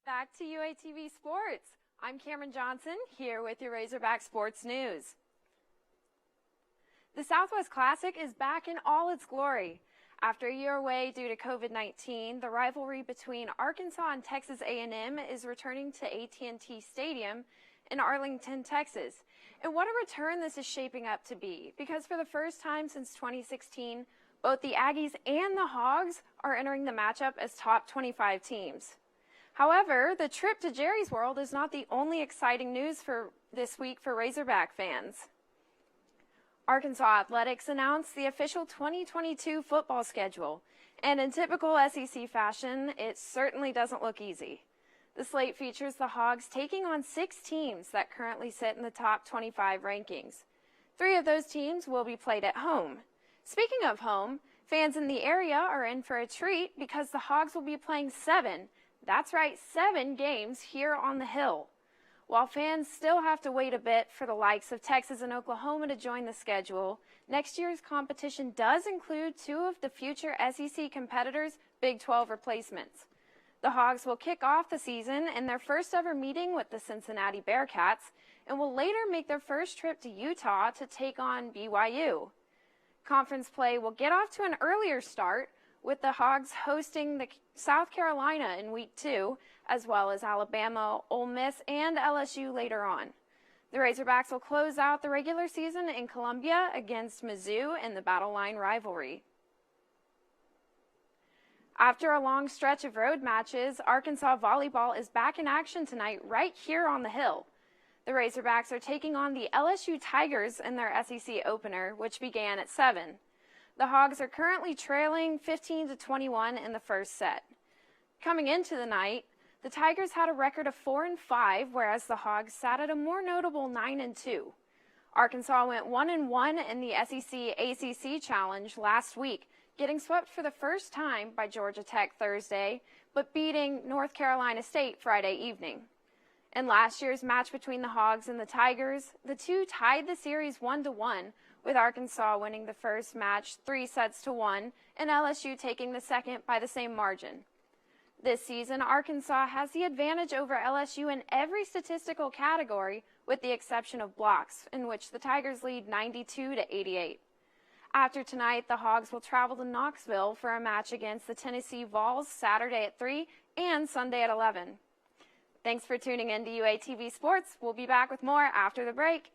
Back to UATV Sports. I'm Camryn Johnson here with your Razorback Sports News. The Southwest Classic is back in all its glory. After a year away due to COVID-19, the rivalry between Arkansas and Texas A&M is returning to AT&T Stadium in Arlington, Texas. And what a return this is shaping up to be, because for the first time since 2016, both the Aggies and the Hogs are entering the matchup as top 25 teams. However, the trip to Jerry's World is not the only exciting news for this week for Razorback fans. Arkansas Athletics announced the official 2022 football schedule, and in typical SEC fashion, it certainly doesn't look easy. The slate features the Hogs taking on 6 teams that currently sit in the top 25 rankings. 3 of those teams will be played at home. Speaking of home, fans in the area are in for a treat because the Hogs will be playing 7 games here on the Hill. While fans still have to wait a bit for the likes of Texas and Oklahoma to join the schedule, next year's competition does include 2 of the future SEC competitors' Big 12 replacements. The Hogs will kick off the season in their first ever meeting with the Cincinnati Bearcats and will later make their first trip to Utah to take on BYU. Conference play will get off to an earlier start, with the Hogs hosting the South Carolina in Week 2, as well as Alabama, Ole Miss, and LSU later on. The Razorbacks will close out the regular season in Columbia against Mizzou in the Battle Line rivalry. After a long stretch of road matches, Arkansas volleyball is back in action tonight right here on the Hill. The Razorbacks are taking on the LSU Tigers in their SEC opener, which began at 7. The Hogs are currently trailing 15-21 in the first set. Coming into the night, the Tigers had a record of 4-5, whereas the Hogs sat at a more notable 9-2. Arkansas went 1-1 in the SEC ACC Challenge last week, getting swept for the first time by Georgia Tech Thursday, but beating North Carolina State Friday evening. In last year's match between the Hogs and the Tigers, the two tied the series 1-1, with Arkansas winning the first match 3-1 and LSU taking the second by the same margin. This season, Arkansas has the advantage over LSU in every statistical category, with the exception of blocks, in which the Tigers lead 92-88. After tonight, the Hogs will travel to Knoxville for a match against the Tennessee Vols Saturday at 3 and Sunday at 11. Thanks for tuning in to UATV Sports. We'll be back with more after the break.